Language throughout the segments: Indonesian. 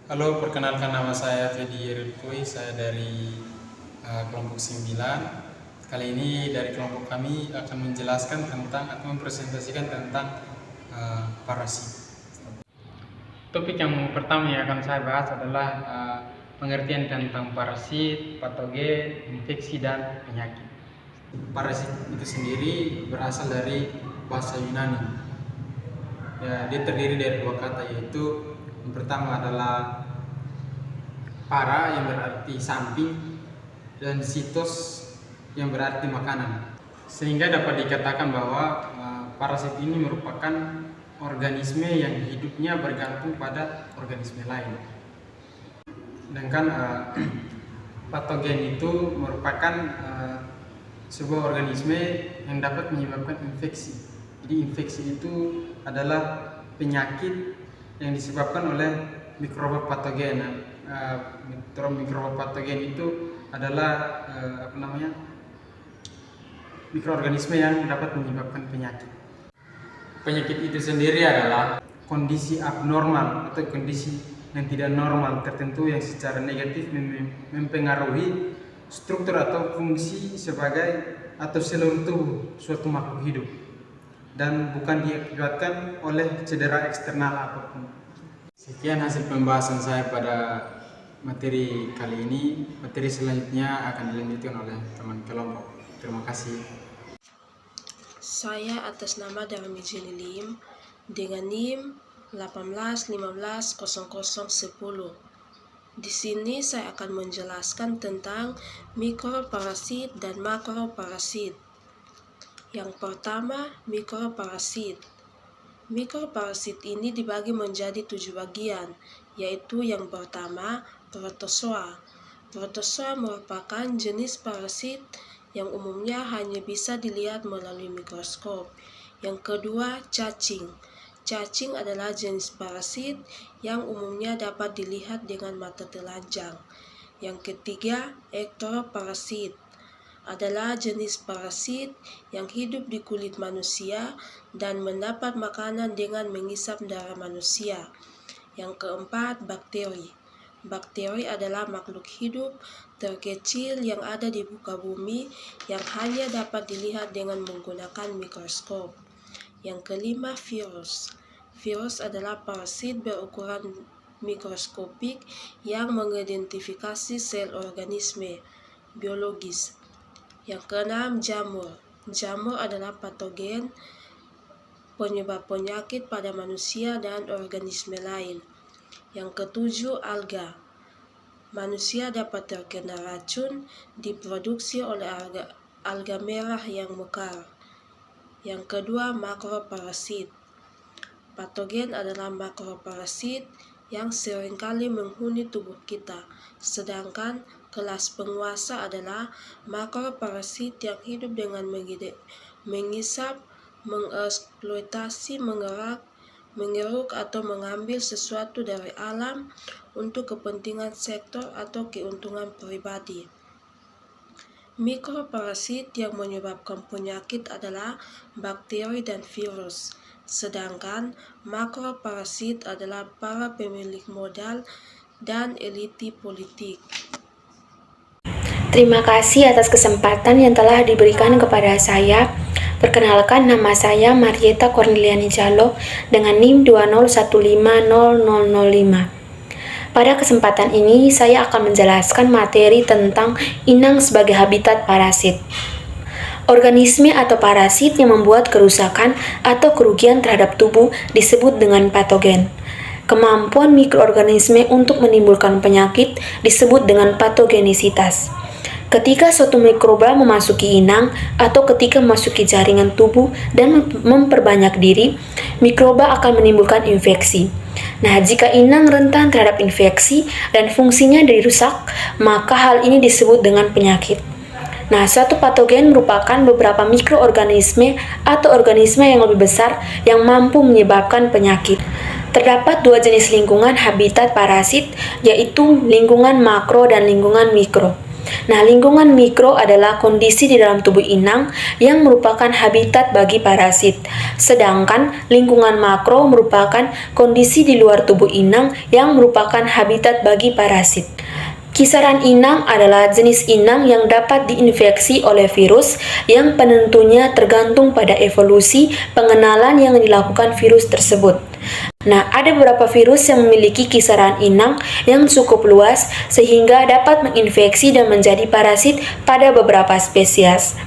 Halo, perkenalkan nama saya Fedi Yerudkoi, saya dari kelompok 9. Kali ini dari kelompok kami akan menjelaskan tentang atau mempresentasikan tentang parasit. Topik yang pertama yang akan saya bahas adalah pengertian tentang parasit, patogen, infeksi, dan penyakit. Parasit itu sendiri berasal dari bahasa Yunani. Ya, dia terdiri dari dua kata, yaitu yang pertama adalah para yang berarti samping dan sitos yang berarti makanan. Sehingga dapat dikatakan bahwa parasit ini merupakan organisme yang hidupnya bergantung pada organisme lain. Sedangkan patogen itu merupakan sebuah organisme yang dapat menyebabkan infeksi. Jadi infeksi itu adalah penyakit yang disebabkan oleh mikroba patogen. Mikroba patogen itu adalah mikroorganisme yang dapat menyebabkan penyakit. Penyakit itu sendiri adalah kondisi abnormal atau kondisi yang tidak normal tertentu yang secara negatif mempengaruhi struktur atau fungsi sebagai atau seluruh tubuh suatu makhluk hidup dan bukan diakibatkan oleh cedera eksternal apapun. Sekian hasil pembahasan saya pada materi kali ini. Materi selanjutnya akan dilanjutkan oleh teman kelompok. Terima kasih. Saya atas nama Darmi Jenny Lim dengan NIM 18150010. Di sini saya akan menjelaskan tentang mikroparasit dan makroparasit. Yang pertama, mikroparasit. Mikroparasit ini dibagi menjadi 7 bagian, yaitu yang pertama, protozoa. Protozoa merupakan jenis parasit yang umumnya hanya bisa dilihat melalui mikroskop. Yang kedua, cacing. Cacing adalah jenis parasit yang umumnya dapat dilihat dengan mata telanjang. Yang ketiga, ektoparasit adalah jenis parasit yang hidup di kulit manusia dan mendapat makanan dengan menghisap darah manusia. Yang keempat, bakteri. Bakteri adalah makhluk hidup terkecil yang ada di muka bumi yang hanya dapat dilihat dengan menggunakan mikroskop. Yang kelima, virus. Virus adalah parasit berukuran mikroskopik yang mengidentifikasi sel organisme biologis. Yang keenam, jamur. Jamur adalah patogen penyebab penyakit pada manusia dan organisme lain. Yang ketujuh, alga. Manusia dapat terkena racun diproduksi oleh alga merah yang mekar. Yang kedua, makroparasit. Patogen adalah makroparasit yang seringkali menghuni tubuh kita, sedangkan kelas penguasa adalah makroparasit yang hidup dengan menghisap, mengeksploitasi, mengeruk atau mengambil sesuatu dari alam untuk kepentingan sektor atau keuntungan pribadi. Mikroparasit yang menyebabkan penyakit adalah bakteri dan virus, sedangkan makroparasit adalah para pemilik modal dan elit politik. Terima kasih atas kesempatan yang telah diberikan kepada saya. Perkenalkan, nama saya Marieta Corneliani Jalo dengan NIM 201500005. Pada kesempatan ini, saya akan menjelaskan materi tentang inang sebagai habitat parasit. Organisme atau parasit yang membuat kerusakan atau kerugian terhadap tubuh disebut dengan patogen. Kemampuan mikroorganisme untuk menimbulkan penyakit disebut dengan patogenisitas. Ketika suatu mikroba memasuki inang atau ketika memasuki jaringan tubuh dan memperbanyak diri, mikroba akan menimbulkan infeksi. Nah, jika inang rentan terhadap infeksi dan fungsinya dirusak, maka hal ini disebut dengan penyakit. Nah, suatu patogen merupakan beberapa mikroorganisme atau organisme yang lebih besar yang mampu menyebabkan penyakit. Terdapat dua jenis lingkungan habitat parasit, yaitu lingkungan makro dan lingkungan mikro. Nah, lingkungan mikro adalah kondisi di dalam tubuh inang yang merupakan habitat bagi parasit. Sedangkan lingkungan makro merupakan kondisi di luar tubuh inang yang merupakan habitat bagi parasit. Kisaran inang adalah jenis inang yang dapat diinfeksi oleh virus yang penentunya tergantung pada evolusi pengenalan yang dilakukan virus tersebut. Nah, ada beberapa virus yang memiliki kisaran inang yang cukup luas sehingga dapat menginfeksi dan menjadi parasit pada beberapa spesies.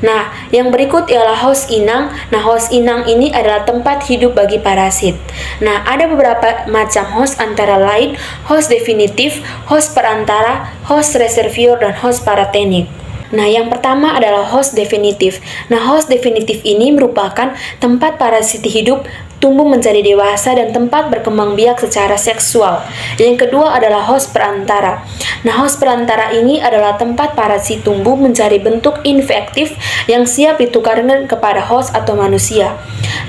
Nah, yang berikut ialah host inang. Nah, host inang ini adalah tempat hidup bagi parasit. Nah, ada beberapa macam host antara lain host definitif, host perantara, host reservoir, dan host paratenik. Nah, yang pertama adalah host definitif. Nah, host definitif ini merupakan tempat parasit hidup, tumbuh menjadi dewasa, dan tempat berkembang biak secara seksual. Yang kedua adalah host perantara. Nah, host perantara ini adalah tempat parasit tumbuh mencari bentuk infektif yang siap ditukarkan kepada host atau manusia.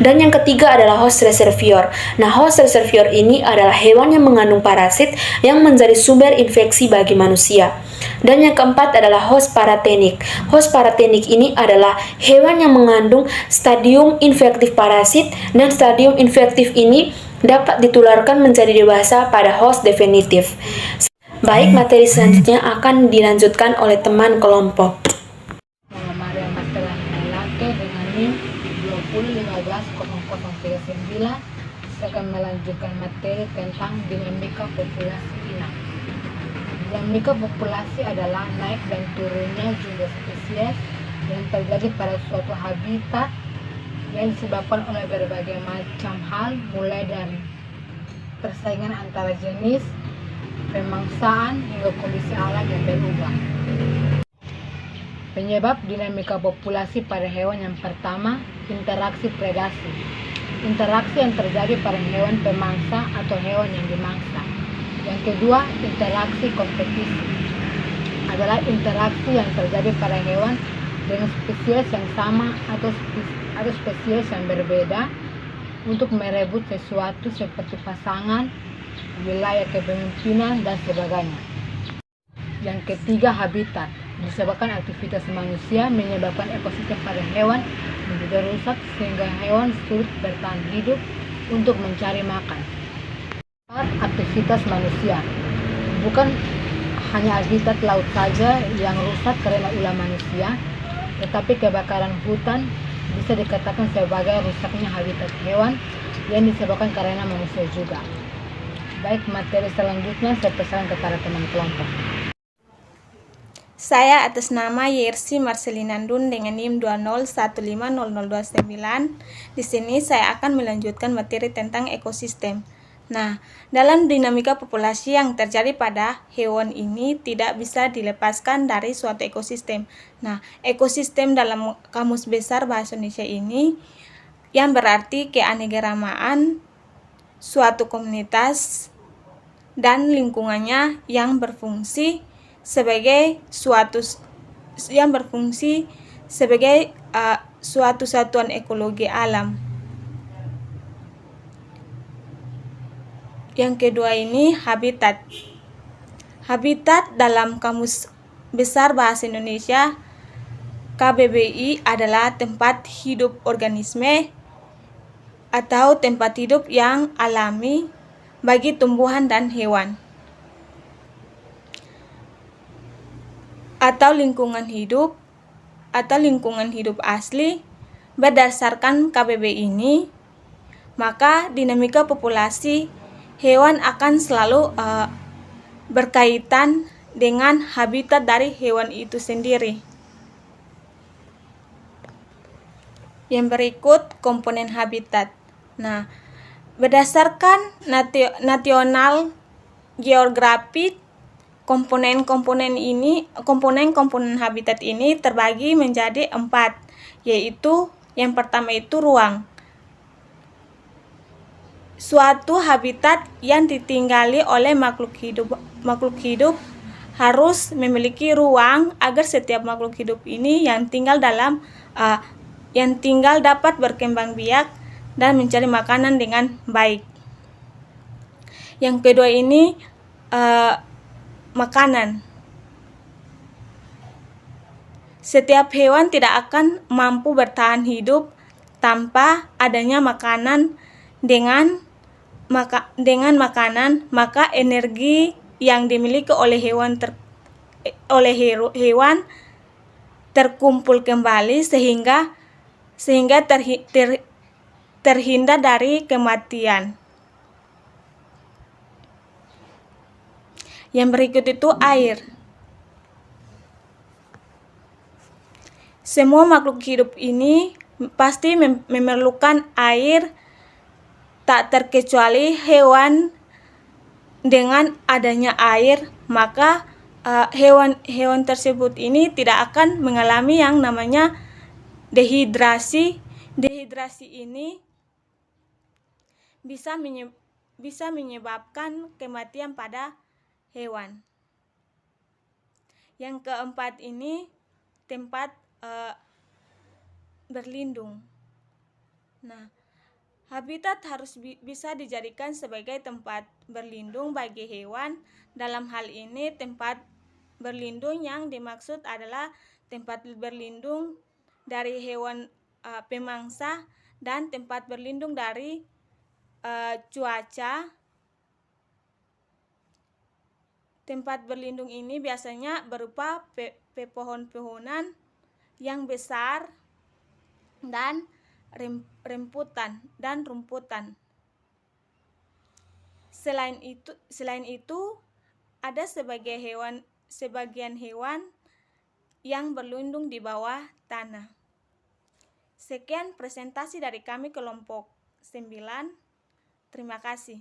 Dan yang ketiga adalah host reservoir. Nah, host reservoir ini adalah hewan yang mengandung parasit yang menjadi sumber infeksi bagi manusia. Dan yang keempat adalah host paratenik. Host paratenik ini adalah hewan yang mengandung stadium infektif parasit, dan stadium infektif ini dapat ditularkan menjadi dewasa pada host definitif. Baik, materi selanjutnya akan dilanjutkan oleh teman kelompok. Maria Marcela Melate dengan NIM 20150039. Saya akan melanjutkan materi tentang dinamika populasi inang. Dinamika populasi adalah naik dan turunnya jumlah spesies yang terjadi pada suatu habitat yang disebabkan oleh berbagai macam hal, mulai dari persaingan antara jenis, pemangsaan, hingga kondisi alam yang berubah. Penyebab dinamika populasi pada hewan yang pertama, interaksi predasi. Interaksi yang terjadi pada hewan pemangsa atau hewan yang dimangsa. Yang kedua, interaksi kompetisi. Adalah interaksi yang terjadi pada hewan dengan spesies yang sama atau spesies yang berbeda untuk merebut sesuatu seperti pasangan, wilayah kepemimpinan, dan sebagainya. Yang ketiga, habitat. Disebabkan aktivitas manusia menyebabkan ekosistem pada hewan menjadi rusak sehingga hewan sulit bertahan hidup untuk mencari makan. Aktivitas manusia. Bukan hanya habitat laut saja yang rusak karena ulah manusia, tetapi kebakaran hutan bisa dikatakan sebagai rusaknya habitat hewan yang disebabkan karena manusia juga. Baik, materi selanjutnya saya persilakan kepada teman kelompok. Saya atas nama Yersi Marcelina Ndun dengan NIM 20150029. Di sini saya akan melanjutkan materi tentang ekosistem. Nah, dalam dinamika populasi yang terjadi pada hewan ini tidak bisa dilepaskan dari suatu ekosistem. Nah, ekosistem dalam Kamus Besar Bahasa Indonesia ini yang berarti keanekaragaman suatu komunitas dan lingkungannya yang berfungsi sebagai suatu satuan ekologi alam. Yang kedua ini habitat. Habitat dalam Kamus Besar Bahasa Indonesia KBBI adalah tempat hidup organisme atau tempat hidup yang alami bagi tumbuhan dan hewan, atau lingkungan hidup asli. Berdasarkan KBBI ini, maka dinamika populasi hewan akan selalu berkaitan dengan habitat dari hewan itu sendiri. Yang berikut komponen habitat. Nah, berdasarkan nasional geografi, komponen habitat ini terbagi menjadi 4, yaitu yang pertama itu ruang. Suatu habitat yang ditinggali oleh makhluk hidup harus memiliki ruang agar setiap makhluk hidup ini yang tinggal dapat berkembang biak dan mencari makanan dengan baik. Yang kedua ini makanan. Setiap hewan tidak akan mampu bertahan hidup tanpa adanya makanan. Dengan makanan, maka energi yang dimiliki oleh hewan terkumpul kembali sehingga terhindar dari kematian. Yang berikut itu air. Semua makhluk hidup ini pasti memerlukan air, tak terkecuali hewan. Dengan adanya air, maka hewan tersebut ini tidak akan mengalami yang namanya dehidrasi. Dehidrasi ini bisa menyebabkan kematian pada hewan. Yang keempat ini tempat berlindung. Nah, habitat harus bisa dijadikan sebagai tempat berlindung bagi hewan. Dalam hal ini tempat berlindung yang dimaksud adalah tempat berlindung dari hewan pemangsa dan tempat berlindung dari cuaca. Tempat berlindung ini biasanya berupa pepohonan yang besar dan rumputan. Selain itu ada sebagian hewan yang berlindung di bawah tanah. Sekian presentasi dari kami kelompok 9. Terima kasih.